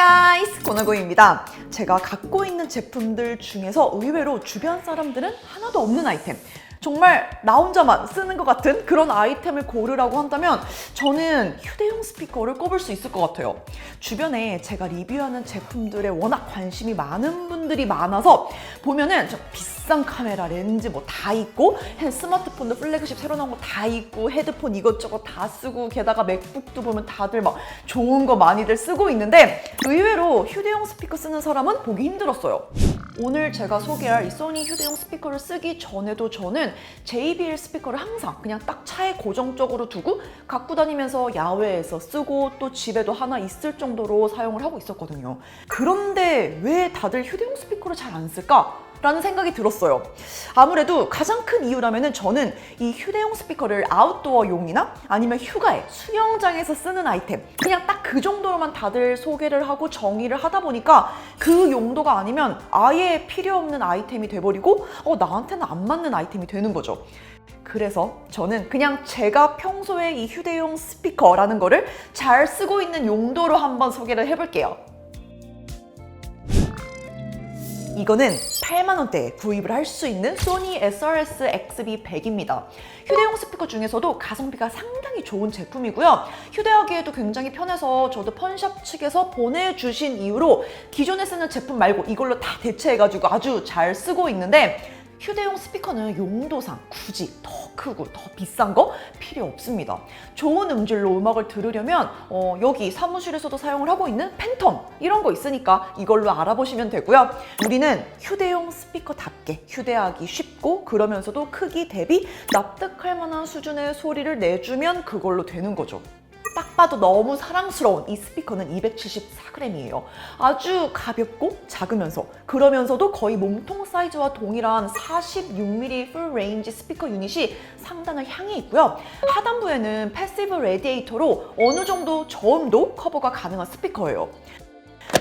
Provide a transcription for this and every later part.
Hi guys! 고나고입니다. 제가 갖고 있는 제품들 중에서 의외로 주변 사람들은 하나도 없는 아이템, 정말 나 혼자만 쓰는 것 같은 그런 아이템을 고르라고 한다면 저는 휴대용 스피커를 꼽을 수 있을 것 같아요. 주변에 제가 리뷰하는 제품들에 워낙 관심이 많은 분들이 많아서 보면은 저 비싼 카메라 렌즈 뭐 다 있고, 스마트폰도 플래그십 새로 나온 거 다 있고, 헤드폰 이것저것 다 쓰고, 게다가 맥북도 보면 다들 막 좋은 거 많이들 쓰고 있는데 의외로 휴대용 스피커 쓰는 사람은 보기 힘들었어요. 오늘 제가 소개할 이 소니 휴대용 스피커를 쓰기 전에도 저는 JBL 스피커를 항상 그냥 딱 차에 고정적으로 두고 갖고 다니면서 야외에서 쓰고 또 집에도 하나 있을 정도로 사용을 하고 있었거든요. 그런데 왜 다들 휴대용 스피커를 잘 안 쓸까? 라는 생각이 들었어요. 아무래도 가장 큰 이유라면은 저는 이 휴대용 스피커를 아웃도어용이나 아니면 휴가에 수영장에서 쓰는 아이템, 그냥 딱 그 정도로만 다들 소개를 하고 정의를 하다 보니까 그 용도가 아니면 아예 필요 없는 아이템이 돼버리고 나한테는 안 맞는 아이템이 되는 거죠. 그래서 저는 그냥 제가 평소에 이 휴대용 스피커라는 거를 잘 쓰고 있는 용도로 한번 소개를 해볼게요. 이거는 8만 원대에 구입을 할 수 있는 소니 SRS XB100입니다. 휴대용 스피커 중에서도 가성비가 상당히 좋은 제품이고요. 휴대하기에도 굉장히 편해서 저도 펀샵 측에서 보내주신 이후로 기존에 쓰는 제품 말고 이걸로 다 대체해가지고 아주 잘 쓰고 있는데, 휴대용 스피커는 용도상 굳이 더 크고 더 비싼 거 필요 없습니다. 좋은 음질로 음악을 들으려면 여기 사무실에서도 사용을 하고 있는 팬텀 이런 거 있으니까 이걸로 알아보시면 되고요. 우리는 휴대용 스피커답게 휴대하기 쉽고 그러면서도 크기 대비 납득할 만한 수준의 소리를 내주면 그걸로 되는 거죠. 딱 봐도 너무 사랑스러운 이 스피커는 274g이에요. 아주 가볍고 작으면서 그러면서도 거의 몸통 사이즈와 동일한 46mm 풀 레인지 스피커 유닛이 상단을 향해 있고요. 하단부에는 패시브 레디에이터로 어느 정도 저음도 커버가 가능한 스피커예요.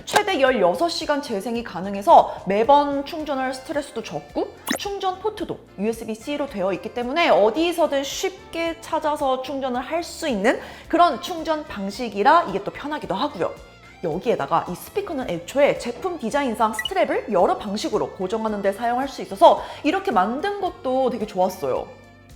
최대 16시간 재생이 가능해서 매번 충전할 스트레스도 적고, 충전 포트도 USB-C로 되어 있기 때문에 어디서든 쉽게 찾아서 충전을 할 수 있는 그런 충전 방식이라 이게 또 편하기도 하고요. 여기에다가 이 스피커는 애초에 제품 디자인상 스트랩을 여러 방식으로 고정하는 데 사용할 수 있어서 이렇게 만든 것도 되게 좋았어요.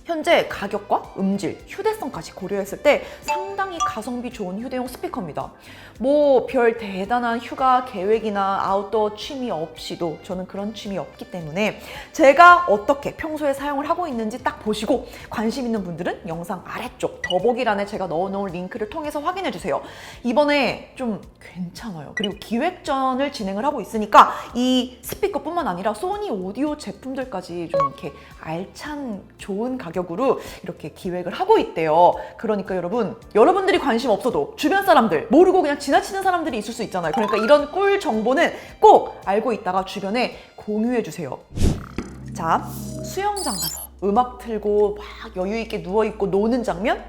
현재 가격과 음질, 휴대성까지 고려했을 때 상당히 가성비 좋은 휴대용 스피커입니다. 뭐 별 대단한 휴가 계획이나 아웃도어 취미 없이도 저는 그런 취미 없기 때문에 제가 어떻게 평소에 사용을 하고 있는지 딱 보시고 관심 있는 분들은 영상 아래쪽 더보기란에 제가 넣어놓은 링크를 통해서 확인해주세요. 이번에 좀 괜찮아요. 그리고 기획전을 진행을 하고 있으니까 이 스피커뿐만 아니라 소니 오디오 제품들까지 좀 이렇게 알찬 좋은 가격으로 이렇게 기획을 하고 있대요. 그러니까 여러분들이 관심 없어도 주변 사람들, 모르고 그냥 지나치는 사람들이 있을 수 있잖아요. 그러니까 이런 꿀 정보는 꼭 알고 있다가 주변에 공유해 주세요. 자, 수영장 가서 음악 틀고 막 여유 있게 누워있고 노는 장면?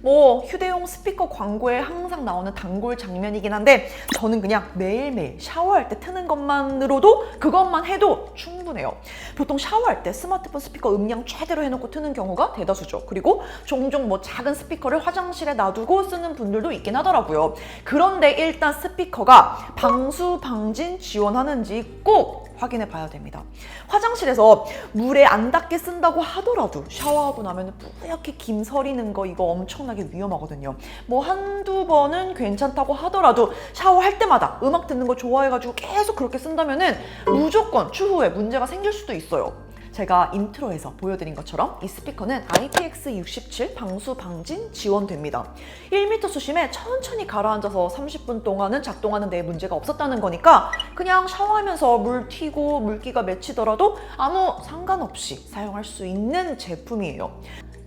뭐 휴대용 스피커 광고에 항상 나오는 단골 장면이긴 한데 저는 그냥 매일매일 샤워할 때 트는 것만으로도 그것만 해도 충분해요. 보통 샤워할 때 스마트폰 스피커 음량 최대로 해놓고 트는 경우가 대다수죠. 그리고 종종 뭐 작은 스피커를 화장실에 놔두고 쓰는 분들도 있긴 하더라고요. 그런데 일단 스피커가 방수 방진 지원하는지 꼭 확인해 봐야 됩니다. 화장실에서 물에 안 닿게 쓴다고 하더라도 샤워하고 나면 뿌옇게 김 서리는 거 이거 엄청나게 위험하거든요. 뭐 한두 번은 괜찮다고 하더라도 샤워할 때마다 음악 듣는 거 좋아해가지고 계속 그렇게 쓴다면은 무조건 추후에 문제가 생길 수도 있어요. 제가 인트로에서 보여드린 것처럼 이 스피커는 IPX67 방수 방진 지원됩니다. 1m 수심에 천천히 가라앉아서 30분 동안은 작동하는 데 문제가 없었다는 거니까 그냥 샤워하면서 물 튀고 물기가 맺히더라도 아무 상관없이 사용할 수 있는 제품이에요.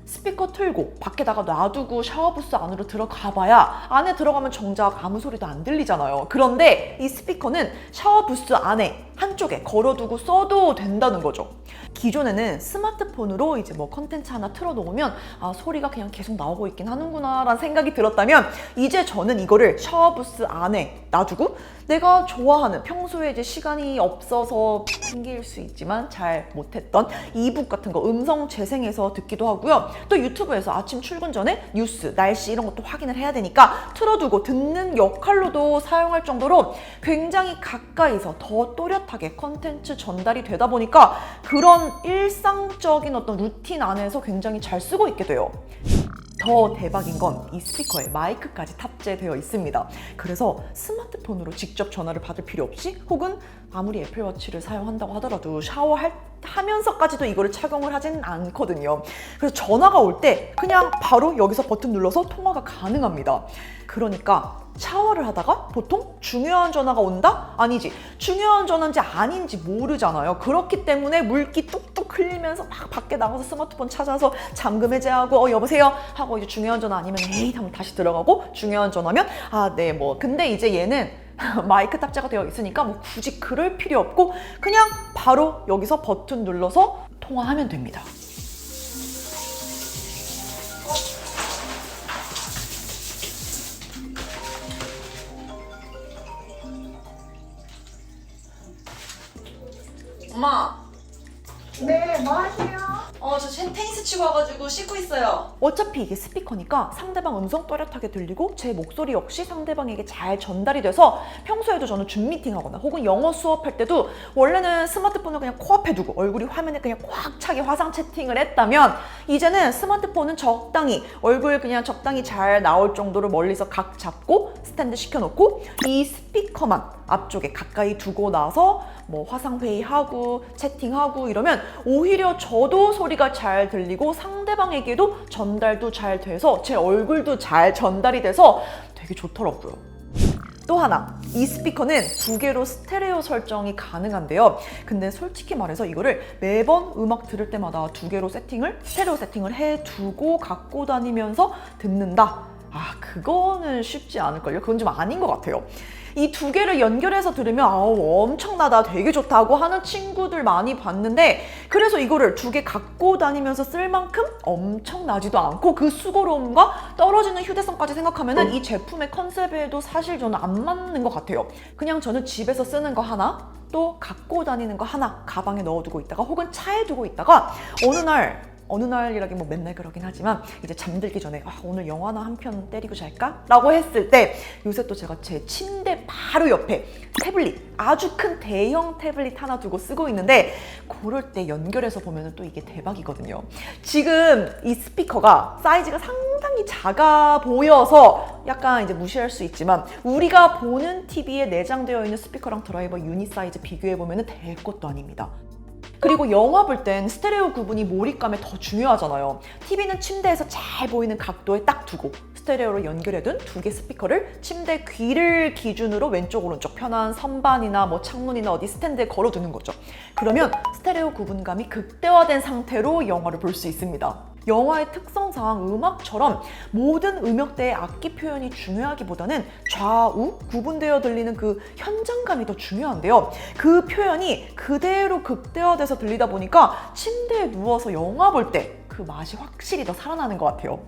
스피커 틀고 밖에다가 놔두고 샤워부스 안으로 들어가 봐야 안에 들어가면 정작 아무 소리도 안 들리잖아요. 그런데 이 스피커는 샤워부스 안에 한쪽에 걸어두고 써도 된다는 거죠. 기존에는 스마트폰으로 이제 뭐 컨텐츠 하나 틀어놓으면 소리가 그냥 계속 나오고 있긴 하는구나 라는 생각이 들었다면, 이제 저는 이거를 샤워 부스 안에 놔두고 내가 좋아하는, 평소에 이제 시간이 없어서 핑계일 수 있지만 잘 못했던 이북 같은 거 음성 재생해서 듣기도 하고요. 또 유튜브에서 아침 출근 전에 뉴스, 날씨 이런 것도 확인을 해야 되니까 틀어두고 듣는 역할로도 사용할 정도로 굉장히 가까이서 더 또렷하게 컨텐츠 전달이 되다 보니까 그런 일상적인 어떤 루틴 안에서 굉장히 잘 쓰고 있게 돼요. 더 대박인 건 이 스피커에 마이크까지 탑재되어 있습니다. 그래서 스마트폰으로 직접 전화를 받을 필요 없이, 혹은 아무리 애플워치를 사용한다고 하더라도 샤워하면서까지도 이거를 착용을 하진 않거든요. 그래서 전화가 올 때 그냥 바로 여기서 버튼 눌러서 통화가 가능합니다. 그러니까 샤워를 하다가 보통 중요한 전화가 온다? 아니지, 중요한 전화인지 아닌지 모르잖아요. 그렇기 때문에 물기 뚝뚝 흘리면서 막 밖에 나가서 스마트폰 찾아서 잠금 해제하고 여보세요? 하고 이제 중요한 전화 아니면 에이 하면 다시 들어가고, 중요한 전화면 네 뭐. 근데 이제 얘는 마이크 탑재가 되어 있으니까 뭐 굳이 그럴 필요 없고 그냥 바로 여기서 버튼 눌러서 통화하면 됩니다. 엄마. 네, 뭐 하세요? 저 테니스 치고 와가지고 씻고 있어요. 어차피 이게 스피커니까 상대방 음성 또렷하게 들리고 제 목소리 역시 상대방에게 잘 전달이 돼서 평소에도 저는 줌 미팅하거나 혹은 영어 수업할 때도 원래는 스마트폰을 그냥 코앞에 두고 얼굴이 화면에 그냥 꽉 차게 화상 채팅을 했다면, 이제는 스마트폰은 적당히, 얼굴 그냥 적당히 잘 나올 정도로 멀리서 각 잡고 스탠드 시켜놓고 이 스피커만 앞쪽에 가까이 두고 나서 뭐 화상회의하고 채팅하고 이러면 오히려 저도 소리가 잘 들리고 상대방에게도 전달도 잘 돼서 제 얼굴도 잘 전달이 돼서 되게 좋더라고요. 또 하나, 이 스피커는 2개로 스테레오 설정이 가능한데요. 근데 솔직히 말해서 이거를 매번 음악 들을 때마다 2개로 스테레오 세팅을 해두고 갖고 다니면서 듣는다? 그거는 쉽지 않을걸요? 그건 좀 아닌 것 같아요. 이 2개를 연결해서 들으면 엄청나다, 되게 좋다고 하는 친구들 많이 봤는데, 그래서 이거를 2개 갖고 다니면서 쓸 만큼 엄청나지도 않고 그 수고로움과 떨어지는 휴대성까지 생각하면 이 제품의 컨셉에도 사실 저는 안 맞는 것 같아요. 그냥 저는 집에서 쓰는 거 하나, 또 갖고 다니는 거 하나 가방에 넣어두고 있다가 혹은 차에 두고 있다가 어느 날이라기 뭐 맨날 그러긴 하지만 이제 잠들기 전에 오늘 영화나 한 편 때리고 잘까? 라고 했을 때, 요새 또 제가 제 침대 바로 옆에 태블릿, 아주 큰 대형 태블릿 하나 두고 쓰고 있는데, 그럴 때 연결해서 보면 또 이게 대박이거든요. 지금 이 스피커가 사이즈가 상당히 작아 보여서 약간 이제 무시할 수 있지만, 우리가 보는 TV에 내장되어 있는 스피커랑 드라이버 유닛 사이즈 비교해보면 될 것도 아닙니다. 그리고 영화 볼 땐 스테레오 구분이 몰입감에 더 중요하잖아요. TV는 침대에서 잘 보이는 각도에 딱 두고 스테레오로 연결해둔 2개 스피커를 침대 귀를 기준으로 왼쪽 오른쪽 편한 선반이나 뭐 창문이나 어디 스탠드에 걸어두는 거죠. 그러면 스테레오 구분감이 극대화된 상태로 영화를 볼 수 있습니다. 영화의 특성상 음악처럼 모든 음역대의 악기 표현이 중요하기보다는 좌우 구분되어 들리는 그 현장감이 더 중요한데요. 그 표현이 그대로 극대화돼서 들리다 보니까 침대에 누워서 영화 볼 때 그 맛이 확실히 더 살아나는 것 같아요.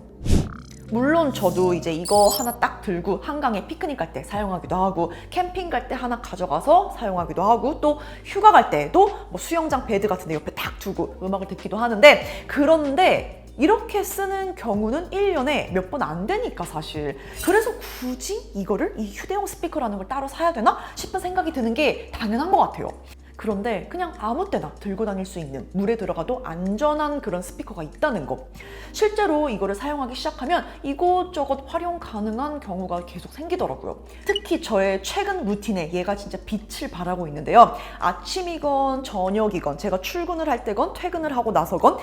물론 저도 이제 이거 하나 딱 들고 한강에 피크닉 갈 때 사용하기도 하고, 캠핑 갈 때 하나 가져가서 사용하기도 하고, 또 휴가 갈 때도 뭐 수영장 베드 같은 데 옆에 딱 두고 음악을 듣기도 하는데, 그런데 이렇게 쓰는 경우는 1년에 몇 번 안 되니까 사실. 그래서 굳이 이거를, 이 휴대용 스피커라는 걸 따로 사야 되나 싶은 생각이 드는 게 당연한 것 같아요. 그런데 그냥 아무 때나 들고 다닐 수 있는, 물에 들어가도 안전한 그런 스피커가 있다는 거. 실제로 이거를 사용하기 시작하면 이것저것 활용 가능한 경우가 계속 생기더라고요. 특히 저의 최근 루틴에 얘가 진짜 빛을 발하고 있는데요. 아침이건 저녁이건, 제가 출근을 할 때건 퇴근을 하고 나서건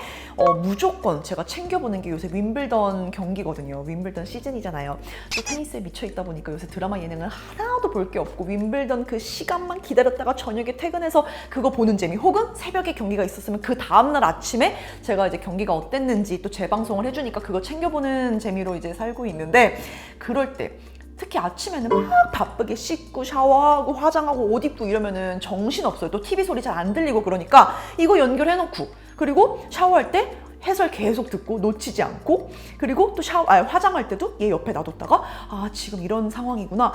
무조건 제가 챙겨보는 게 요새 윈블던 경기거든요. 윈블던 시즌이잖아요. 또 테니스에 미쳐있다 보니까 요새 드라마 예능을 하나도 볼 게 없고, 윈블던 그 시간만 기다렸다가 저녁에 퇴근해서 그거 보는 재미, 혹은 새벽에 경기가 있었으면 그 다음날 아침에 제가 이제 경기가 어땠는지 또 재방송을 해주니까 그거 챙겨보는 재미로 이제 살고 있는데, 그럴 때 특히 특히 아침에는 막 바쁘게 씻고 샤워하고 화장하고 옷 입고 이러면은 정신없어요. 또 TV 소리 잘 안 들리고 그러니까 이거 연결해놓고, 그리고 샤워할 때 해설 계속 듣고 놓치지 않고, 그리고 또 화장할 때도 얘 옆에 놔뒀다가 지금 이런 상황이구나.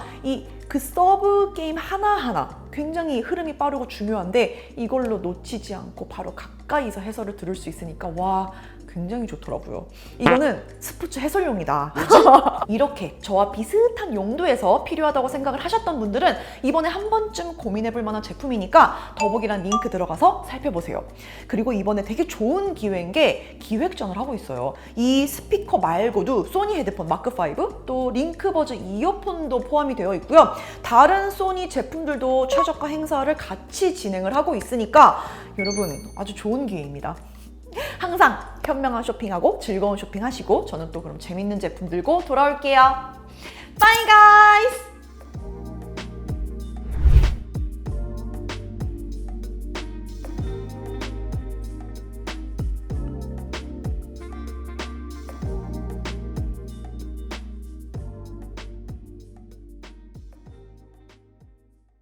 그 서브 게임 하나하나 굉장히 흐름이 빠르고 중요한데 이걸로 놓치지 않고 바로 가까이서 해설을 들을 수 있으니까 와, 굉장히 좋더라고요. 이거는 스포츠 해설용이다. 이렇게 저와 비슷한 용도에서 필요하다고 생각을 하셨던 분들은 이번에 한 번쯤 고민해볼 만한 제품이니까 더보기란 링크 들어가서 살펴보세요. 그리고 이번에 되게 좋은 기회인 게 기획전을 하고 있어요. 이 스피커 말고도 소니 헤드폰 마크5, 또 링크버즈 이어폰도 포함이 되어 있고요. 다른 소니 제품들도 최저가 행사를 같이 진행을 하고 있으니까 여러분 아주 좋은 기회입니다. 항상 현명한 쇼핑하고 즐거운 쇼핑하시고 저는 또 그럼 재밌는 제품 들고 돌아올게요. Bye guys!